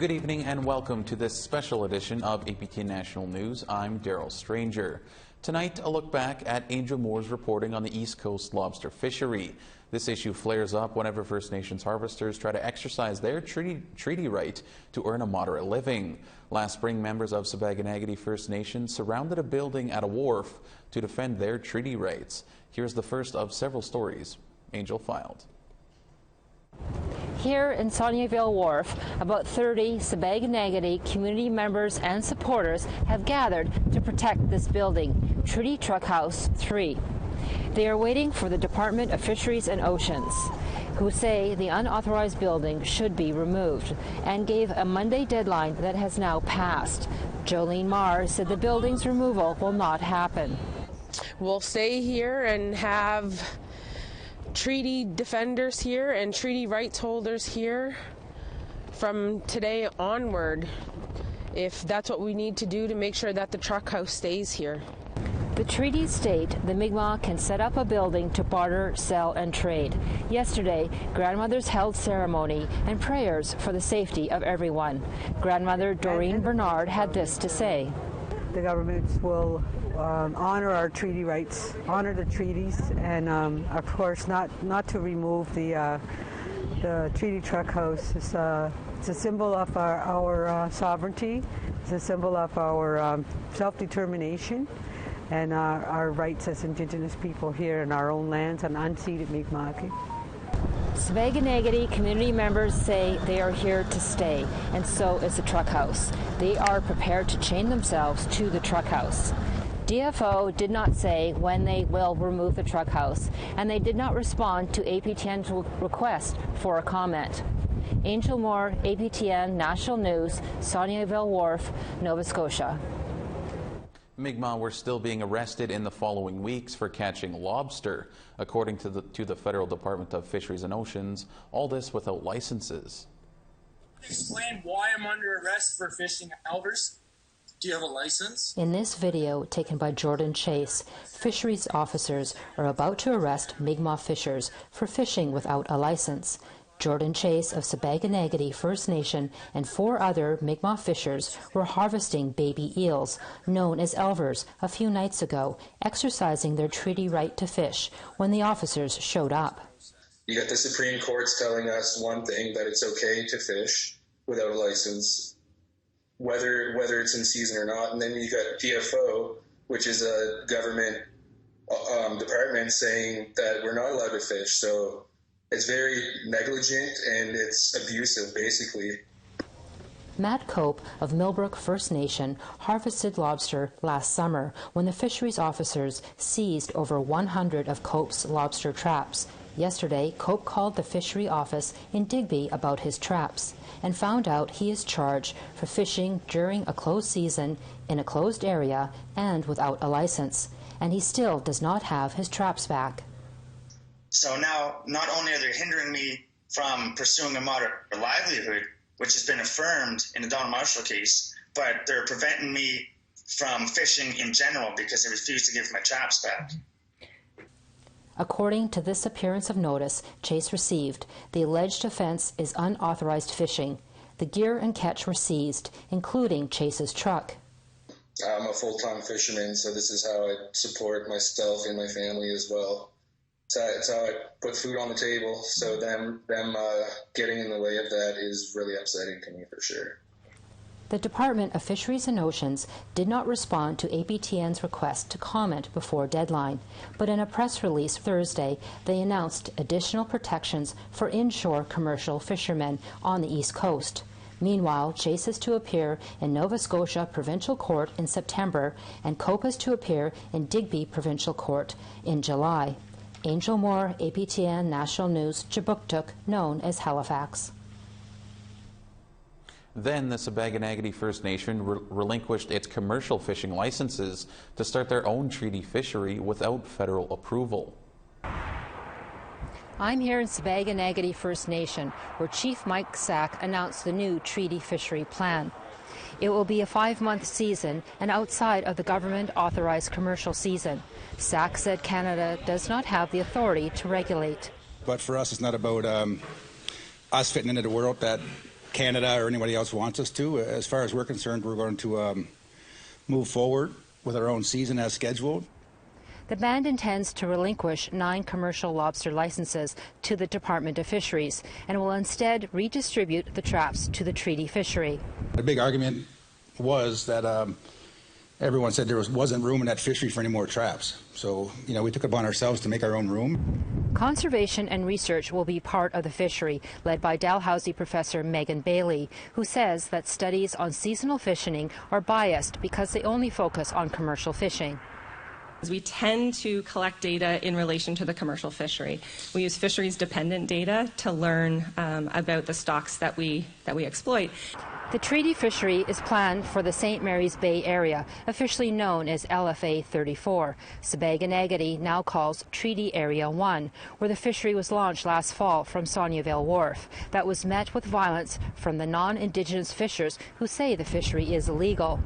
Good evening and welcome to this special edition of APTN National News. I'm Daryl Stranger. Tonight, a look back at Angel Moore's reporting on the East Coast lobster fishery. This issue flares up whenever First Nations harvesters try to exercise their treaty right to earn a moderate living. Last spring, members of Sipekne'katik First Nation surrounded a building at a wharf to defend their treaty rights. Here's the first of several stories Angel filed. Here in Saulnieville Wharf, about 30 Sipekne'katik community members and supporters have gathered to protect this building, Treaty Truck House 3. They are waiting for the Department of Fisheries and Oceans, who say the unauthorized building should be removed, and gave a Monday deadline that has now passed. Jolene Marr said the building's removal will not happen. We'll stay here and have treaty defenders here and treaty rights holders here from today onward, if that's what we need to do to make sure that the truck house stays here. The treaties state the Mi'kmaq can set up a building to barter, sell, and trade. Yesterday, grandmothers held ceremony and prayers for the safety of everyone. Grandmother Doreen Bernard had this to say. The governments will honor our treaty rights, honor the treaties, and of course not to remove the treaty truck house. It's a symbol of our sovereignty. It's a symbol of our self-determination and our rights as Indigenous people here in our own lands on unceded Mi'kmaq. Sipekne'katik community members say they are here to stay, and so is the truck house. They are prepared to chain themselves to the truck house. DFO did not say when they will remove the truck house, and they did not respond to APTN's request for a comment. Angel Moore, APTN National News, Saulnieville Wharf, Nova Scotia. Mi'kmaq were still being arrested in the following weeks for catching lobster, according to the Federal Department of Fisheries and Oceans, all this without licenses. Explain why I'm under arrest for fishing halvers. Do you have a license? In this video, taken by Jordan Chase, fisheries officers are about to arrest Mi'kmaq fishers for fishing without a license. Jordan Chase of Sipekne'katik First Nation and 4 other Mi'kmaq fishers were harvesting baby eels, known as elvers, a few nights ago, exercising their treaty right to fish when the officers showed up. You got the Supreme Court's telling us one thing, that it's okay to fish without a license, whether it's in season or not, and then you got DFO, which is a government department, saying that we're not allowed to fish. So it's very negligent and it's abusive, basically. Matt Cope of Millbrook First Nation harvested lobster last summer when the fisheries officers seized over 100 of Cope's lobster traps. Yesterday, Cope called the fishery office in Digby about his traps and found out he is charged for fishing during a closed season in a closed area and without a license, and he still does not have his traps back. So now, not only are they hindering me from pursuing a moderate livelihood, which has been affirmed in the Don Marshall case, but they're preventing me from fishing in general because they refuse to give my traps back. According to this appearance of notice Chase received, the alleged offense is unauthorized fishing. The gear and catch were seized, including Chase's truck. I'm a full-time fisherman, so this is how I support myself and my family as well. It's how I put food on the table, so them getting in the way of that is really upsetting to me for sure. The Department of Fisheries and Oceans did not respond to APTN's request to comment before deadline, but in a press release Thursday, they announced additional protections for inshore commercial fishermen on the East Coast. Meanwhile, Chase is to appear in Nova Scotia Provincial Court in September, and Cope is to appear in Digby Provincial Court in July. Angel Moore, APTN National News, Jabuktuk, known as Halifax. Then the Sipekne'katik First Nation relinquished its commercial fishing licenses to start their own treaty fishery without federal approval. I'm here in Sipekne'katik First Nation, where Chief Mike Sack announced the new treaty fishery plan. It will be a 5-month season and outside of the government-authorized commercial season. Sack said Canada does not have the authority to regulate. But for us, it's not about us fitting into the world that Canada or anybody else wants us to. As far as we're concerned, we're going to move forward with our own season as scheduled. The band intends to relinquish 9 commercial lobster licenses to the Department of Fisheries and will instead redistribute the traps to the treaty fishery. The big argument was that everyone said there wasn't room in that fishery for any more traps. So, we took it upon ourselves to make our own room. Conservation and research will be part of the fishery, led by Dalhousie professor Megan Bailey, who says that studies on seasonal fishing are biased because they only focus on commercial fishing. We tend to collect data in relation to the commercial fishery. We use fisheries-dependent data to learn about the stocks that we exploit. The treaty fishery is planned for the St. Mary's Bay area, officially known as LFA 34. Sipekne'katik now calls Treaty Area 1, where the fishery was launched last fall from Sauniavale Wharf. That was met with violence from the non-Indigenous fishers who say the fishery is illegal.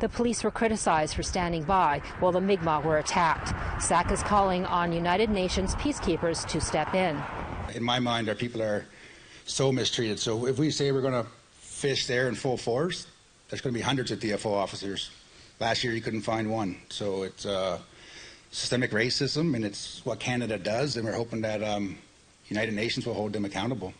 The police were criticized for standing by while the Mi'kmaq were attacked. SAC is calling on United Nations peacekeepers to step in. In my mind, our people are so mistreated. So if we say we're going to fish there in full force, there's going to be hundreds of DFO officers. Last year you couldn't find one. So it's systemic racism, and it's what Canada does, and we're hoping that United Nations will hold them accountable.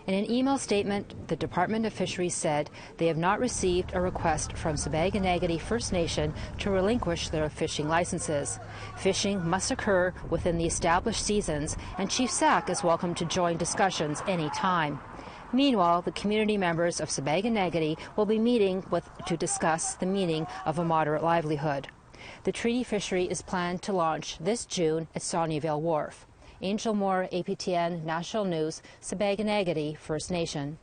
In an email statement, the Department of Fisheries said they have not received a request from Sipekne'katik First Nation to relinquish their fishing licenses. Fishing must occur within the established seasons, and Chief Sack is welcome to join discussions any time. Meanwhile, the community members of Sipekne'katik will be meeting to discuss the meaning of a moderate livelihood. The treaty fishery is planned to launch this June at Sauniavale Wharf. Angel Moore, APTN National News, Sipekne'katik First Nation.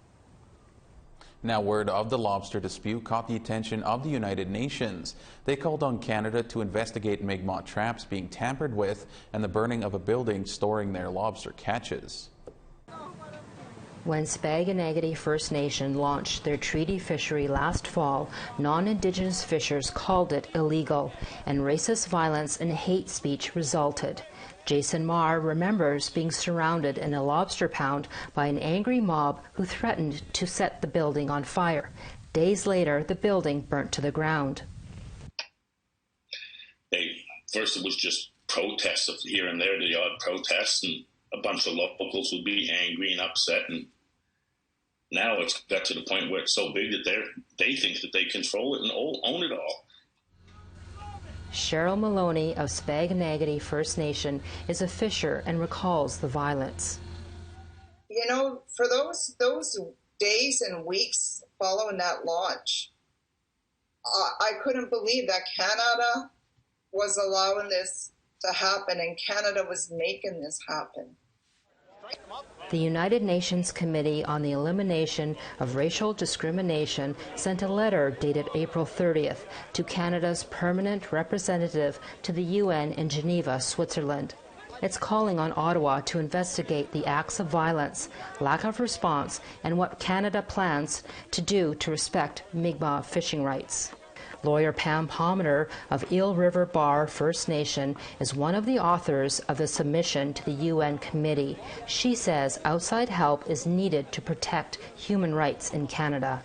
Now, word of the lobster dispute caught the attention of the United Nations. They called on Canada to investigate Mi'kmaq traps being tampered with and the burning of a building storing their lobster catches. When Sipekne'katik First Nation launched their treaty fishery last fall, non-Indigenous fishers called it illegal, and racist violence and hate speech resulted. Jason Marr remembers being surrounded in a lobster pound by an angry mob who threatened to set the building on fire. Days later, the building burnt to the ground. First it was just protests of here and there, the odd protests, and a bunch of locals would be angry and upset, and now it's got to the point where it's so big that they think that they control it and own it all. Cheryl Maloney of Sipekne'katik First Nation is a fisher and recalls the violence. For those days and weeks following that launch, I couldn't believe that Canada was allowing this to happen and Canada was making this happen. The United Nations Committee on the Elimination of Racial Discrimination sent a letter dated April 30th to Canada's permanent representative to the UN in Geneva, Switzerland. It's calling on Ottawa to investigate the acts of violence, lack of response, and what Canada plans to do to respect Mi'kmaq fishing rights. Lawyer Pam Palmer of Eel River Bar First Nation is one of the authors of the submission to the UN committee. She says outside help is needed to protect human rights in Canada.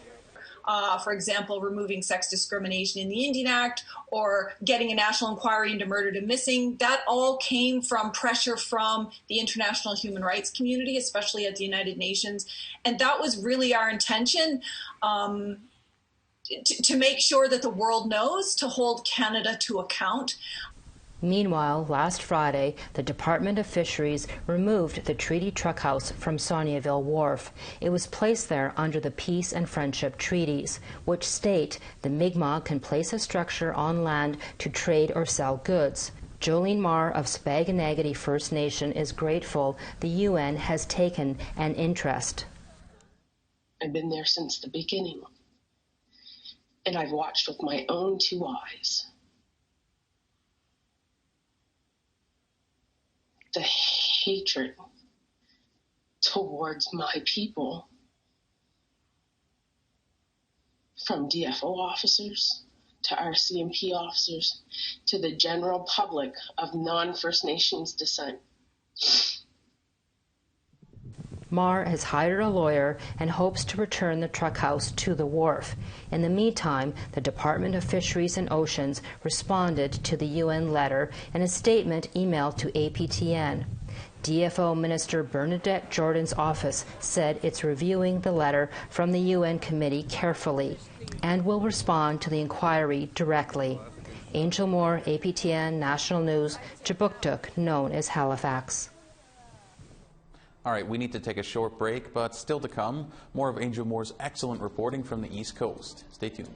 For example, removing sex discrimination in the Indian Act or getting a national inquiry into murdered and missing, that all came from pressure from the international human rights community, especially at the United Nations. And that was really our intention. To make sure that the world knows, to hold Canada to account. Meanwhile, last Friday, the Department of Fisheries removed the treaty truck house from Sauniavale Wharf. It was placed there under the Peace and Friendship Treaties, which state the Mi'kmaq can place a structure on land to trade or sell goods. Jolene Marr of Sipekne'katik First Nation is grateful the UN has taken an interest. I've been there since the beginning. And I've watched with my own 2 eyes the hatred towards my people from DFO officers to RCMP officers to the general public of non-First Nations descent. Marr has hired a lawyer and hopes to return the truck house to the wharf. In the meantime, the Department of Fisheries and Oceans responded to the UN letter in a statement emailed to APTN. DFO Minister Bernadette Jordan's office said it's reviewing the letter from the UN committee carefully and will respond to the inquiry directly. Angel Moore, APTN National News, Sipekne'katik, known as Halifax. All right, we need to take a short break, but still to come, more of Angel Moore's excellent reporting from the East Coast. Stay tuned.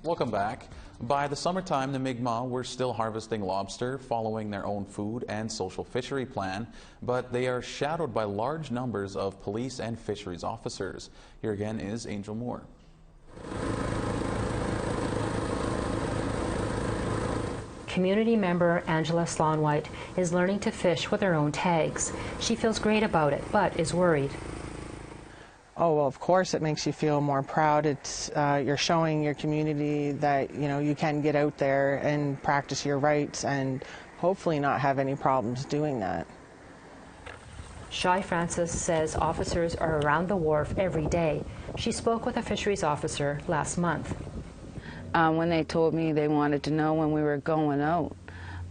Welcome back. By the summertime, the Mi'kmaq were still harvesting lobster, following their own food and social fishery plan, but they are shadowed by large numbers of police and fisheries officers. Here again is Angel Moore. Community member Angela Sloan-White is learning to fish with her own tags. She feels great about it, but is worried. Oh, well, of course it makes you feel more proud. It's you're showing your community that, you know, you can get out there and practice your rights and hopefully not have any problems doing that. Shai Francis says officers are around the wharf every day. She spoke with a fisheries officer last month. When they told me they wanted to know when we were going out,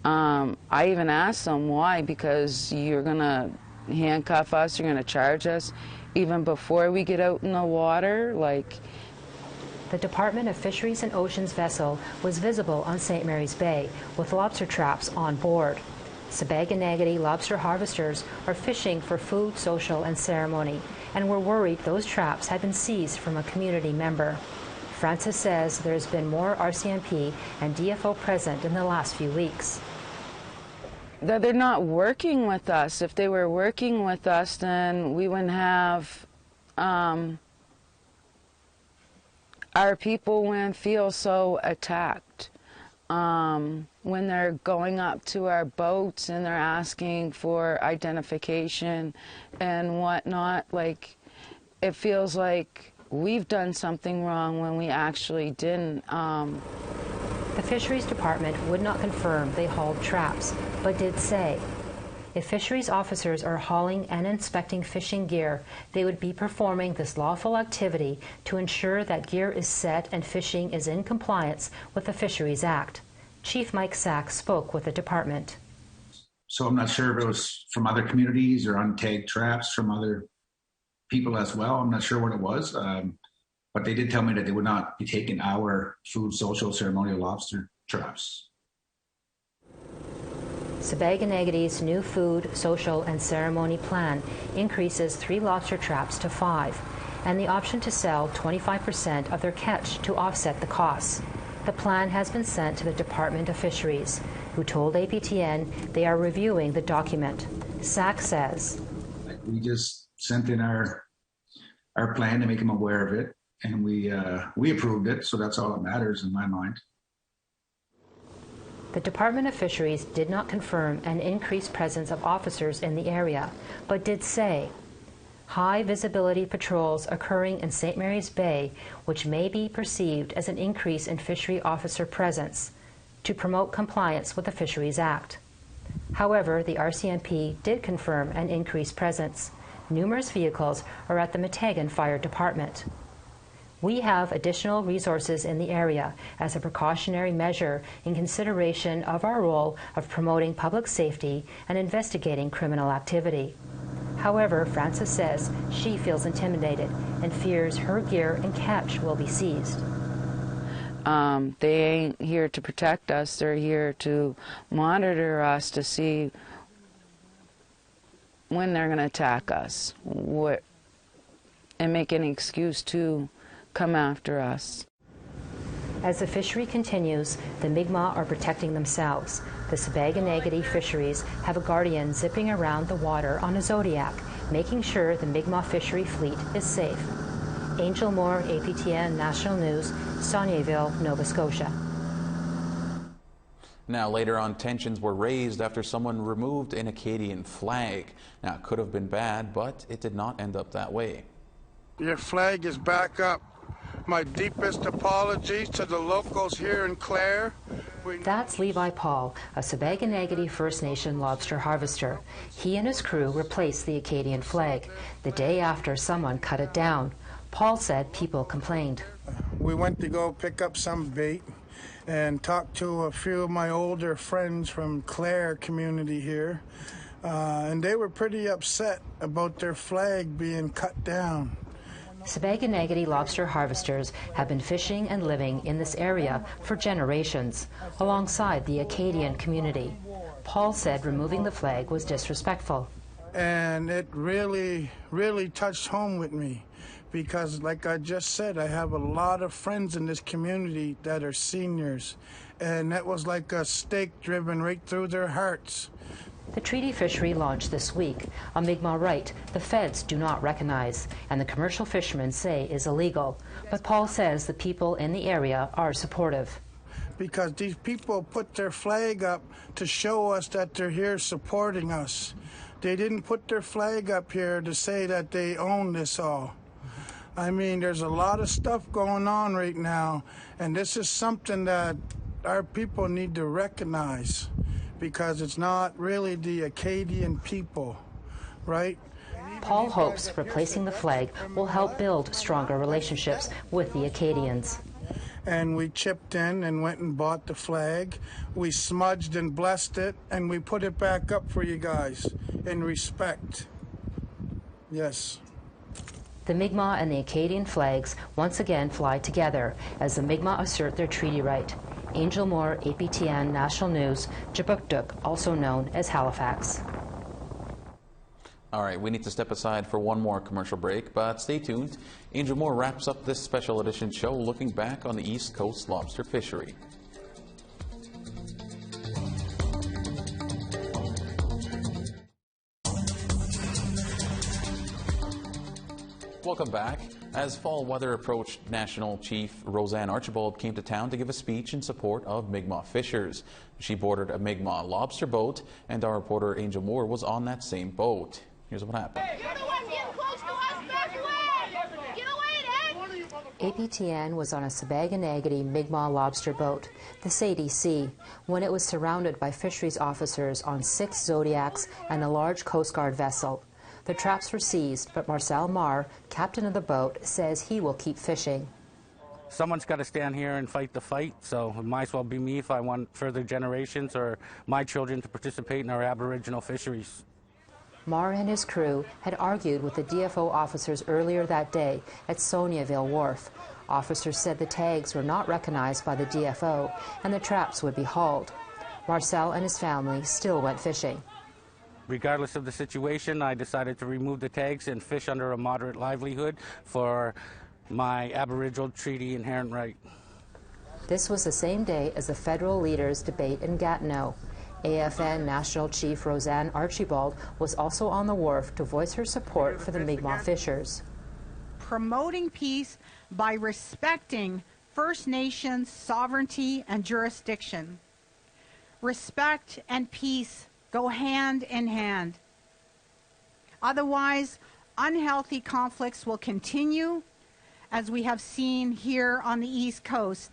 I even asked them why, because you're going to handcuff us, you're going to charge us even before we get out in the water. Like, the Department of Fisheries and Oceans vessel was visible on St. Mary's Bay with lobster traps on board. Sipekne'katik lobster harvesters are fishing for food, social, and ceremony, and were worried those traps had been seized from a community member. Francis says there's been more RCMP and DFO present in the last few weeks. That they're not working with us. If they were working with us, then we wouldn't have, our people wouldn't feel so attacked. When they're going up to our boats and they're asking for identification and whatnot, like, it feels like we've done something wrong when we actually didn't. The Fisheries Department would not confirm they hauled traps, but did say if fisheries officers are hauling and inspecting fishing gear, they would be performing this lawful activity to ensure that gear is set and fishing is in compliance with the Fisheries Act. Chief Mike Sachs spoke with the department. So I'm not sure if it was from other communities or untagged traps from other people as well. I'm not sure what it was. But they did tell me that they would not be taking our food, social, ceremonial lobster traps. Sipekne'katik's new food, social, and ceremony plan increases 3 lobster traps to 5, and the option to sell 25% of their catch to offset the costs. The plan has been sent to the Department of Fisheries, who told APTN they are reviewing the document. Sachs says, we just sent in our plan to make them aware of it. And we approved it, so that's all that matters in my mind. The Department of Fisheries did not confirm an increased presence of officers in the area, but did say high visibility patrols occurring in St. Mary's Bay, which may be perceived as an increase in fishery officer presence to promote compliance with the Fisheries Act. However, the RCMP did confirm an increased presence. Numerous vehicles are at the Meteghan Fire Department. We have additional resources in the area as a precautionary measure in consideration of our role of promoting public safety and investigating criminal activity. However, Francis says she feels intimidated and fears her gear and catch will be seized. They ain't here to protect us. They're here to monitor us to see when they're going to attack us and make any excuse to come after us. As the fishery continues, the Mi'kmaq are protecting themselves. The Sipekne'katik fisheries have a guardian zipping around the water on a Zodiac, making sure the Mi'kmaq fishery fleet is safe. Angel Moore, APTN National News, Saulnieville, Nova Scotia. Now, later on, tensions were raised after someone removed an Acadian flag. Now, it could have been bad, but it did not end up that way. your flag is back up. My deepest apologies to the locals here in Clare. That's Levi Paul, a Sipekne'katik First Nation lobster harvester. He and his crew replaced the Acadian flag the day after someone cut it down. Paul said people complained. We went to go pick up some bait and talked to a few of my older friends from Clare community here, and they were pretty upset about their flag being cut down. Sipekne'katik lobster harvesters have been fishing and living in this area for generations, alongside the Acadian community. Paul said removing the flag was disrespectful. And it really, really touched home with me because, like I just said, I have a lot of friends in this community that are seniors, and that was like a stake driven right through their hearts. The treaty fishery launched this week, a Mi'kmaq right the feds do not recognize, and the commercial fishermen say is illegal. But Paul says the people in the area are supportive. Because these people put their flag up to show us that they're here supporting us. They didn't put their flag up here to say that they own this all. I mean, there's a lot of stuff going on right now, and this is something that our people need to recognize. Because it's not really the Acadian people, right? Paul hopes replacing the flag will help build stronger relationships with the Acadians. And we chipped in and went and bought the flag. We smudged and blessed it, and we put it back up for you guys in respect. Yes. The Mi'kmaq and the Acadian flags once again fly together as the Mi'kmaq assert their treaty right. Angel Moore, APTN National News, Sipekne'katik, also known as Halifax. All right, we need to step aside for one more commercial break, but stay tuned. Angel Moore wraps up this special edition show looking back on the East Coast lobster fishery. Welcome back. As fall weather approached, National Chief Roseanne Archibald came to town to give a speech in support of Mi'kmaq fishers. She boarded a Mi'kmaq lobster boat, and our reporter Angel Moore was on that same boat. Here's what happened. APTN was on a Sipekne'katik Mi'kmaq lobster boat, the Sadie C, when it was surrounded by fisheries officers on 6 Zodiacs and a large Coast Guard vessel. The traps were seized, but Marcel Marr, captain of the boat, says he will keep fishing. Someone's got to stand here and fight the fight, so it might as well be me if I want further generations or my children to participate in our Aboriginal fisheries. Marr and his crew had argued with the DFO officers earlier that day at Soniaville Wharf. Officers said the tags were not recognized by the DFO and the traps would be hauled. Marcel and his family still went fishing. Regardless of the situation, I decided to remove the tags and fish under a moderate livelihood for my Aboriginal treaty inherent right. This was the same day as the federal leaders' debate in Gatineau. AFN National Chief Roseanne Archibald was also on the wharf to voice her support for the Mi'kmaq fishers. Promoting peace by respecting First Nations sovereignty and jurisdiction. Respect and peace go hand in hand. Otherwise, unhealthy conflicts will continue, as we have seen here on the East Coast.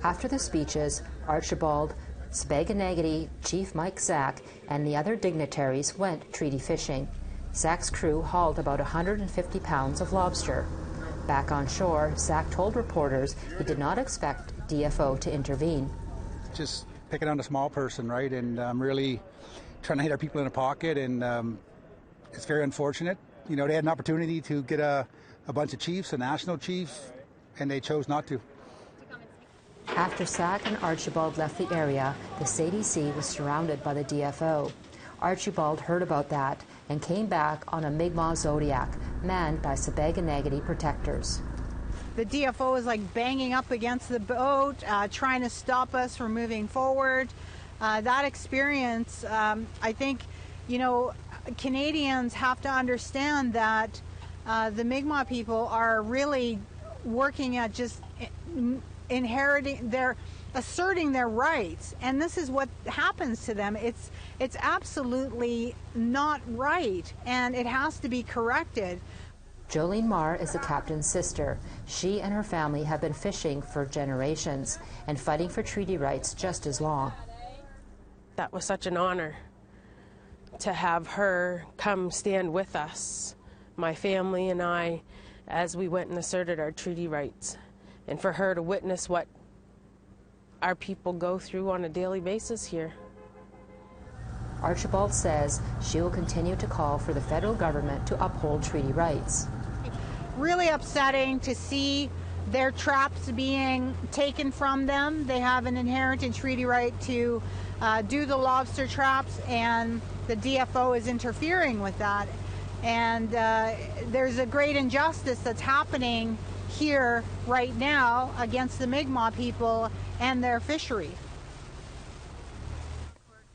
After the speeches, Archibald, Sipekne'katik Chief Mike Zack, and the other dignitaries went treaty fishing. Zack's crew hauled about 150 pounds of lobster. Back on shore, Zack told reporters he did not expect DFO to intervene. Just picking on a small person, right, and really trying to hit our people in the pocket, and it's very unfortunate. You know, they had an opportunity to get a bunch of chiefs, a national chief, and they chose not to. After Zack and Archibald left the area, the Sadie C was surrounded by the DFO. Archibald heard about that and came back on a Mi'kmaq Zodiac, manned by Sipekne'katik protectors. The DFO is like banging up against the boat, trying to stop us from moving forward. That experience, I think, you know, Canadians have to understand that the Mi'kmaq people are really working at just asserting their rights, and this is what happens to them. It's absolutely not right, and it has to be corrected. Jolene Marr is the captain's sister. She and her family have been fishing for generations and fighting for treaty rights just as long. That was such an honor to have her come stand with us, my family and I, as we went and asserted our treaty rights, and for her to witness what our people go through on a daily basis here. Archibald says she will continue to call for the federal government to uphold treaty rights. Really upsetting to see their traps being taken from them. They have an inherent and treaty right to do the lobster traps, and the DFO is interfering with that. And there's a great injustice that's happening here right now against the Mi'kmaq people and their fishery.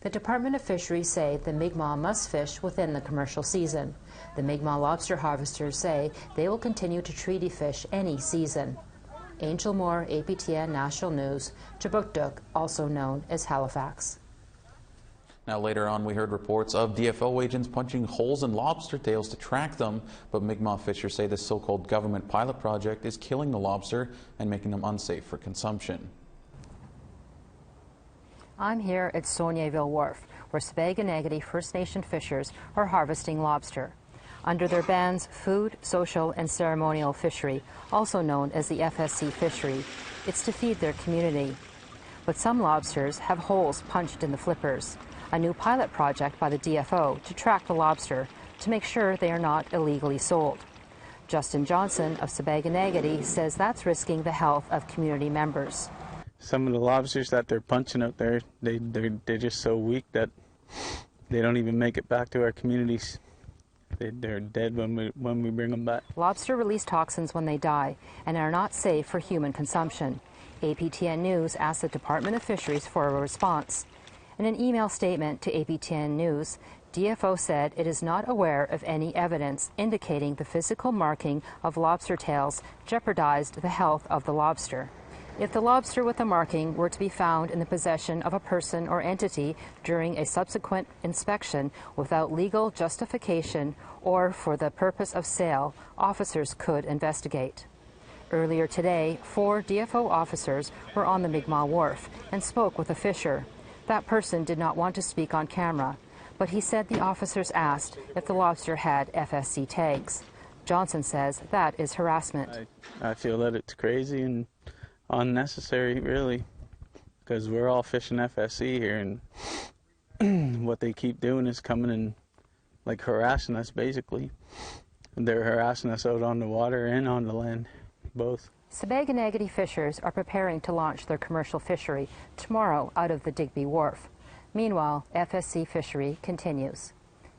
The Department of Fisheries say the Mi'kmaq must fish within the commercial season. The Mi'kmaq lobster harvesters say they will continue to treaty fish any season. Angel Moore, APTN National News, Chibuktuk, also known as Halifax. Now later on we heard reports of DFO agents punching holes in lobster tails to track them, but Mi'kmaq fishers say this so-called government pilot project is killing the lobster and making them unsafe for consumption. I'm here at Saulnieville Wharf, where Sipekne'katik First Nation fishers are harvesting lobster. Under their bands, food, social, and ceremonial fishery, also known as the FSC fishery, it's to feed their community. But some lobsters have holes punched in the flippers, a new pilot project by the DFO to track the lobster to make sure they are not illegally sold. Justin Johnson of Sipekne'katik says that's risking the health of community members. Some of the lobsters that they're punching out there, they're just so weak that they don't even make it back to our communities. They're dead when we bring them back. Lobster release toxins when they die and are not safe for human consumption. APTN News asked the Department of Fisheries for a response. In an email statement to APTN News, DFO said it is not aware of any evidence indicating the physical marking of lobster tails jeopardized the health of the lobster. If the lobster with the marking were to be found in the possession of a person or entity during a subsequent inspection without legal justification or for the purpose of sale, officers could investigate. Earlier today, 4 DFO officers were on the Mi'kmaq Wharf and spoke with a fisher. That person did not want to speak on camera, but he said the officers asked if the lobster had FSC tags. Johnson says that is harassment. I feel that it's crazy and unnecessary, really, because we're all fishing FSC here, and what they keep doing is coming and like harassing us, basically. They're harassing us out on the water and on the land, both. Sipekne'katik fishers are preparing to launch their commercial fishery tomorrow out of the Digby Wharf. Meanwhile, FSC fishery continues.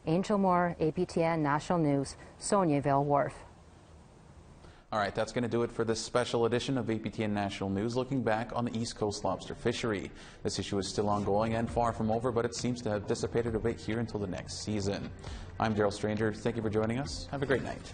Angel Moore, APTN National News, Saulnieville Wharf. All right, that's going to do it for this special edition of APTN National News, looking back on the East Coast lobster fishery. This issue is still ongoing and far from over, but it seems to have dissipated a bit here until the next season. I'm Daryl Stranger. Thank you for joining us. Have a great night.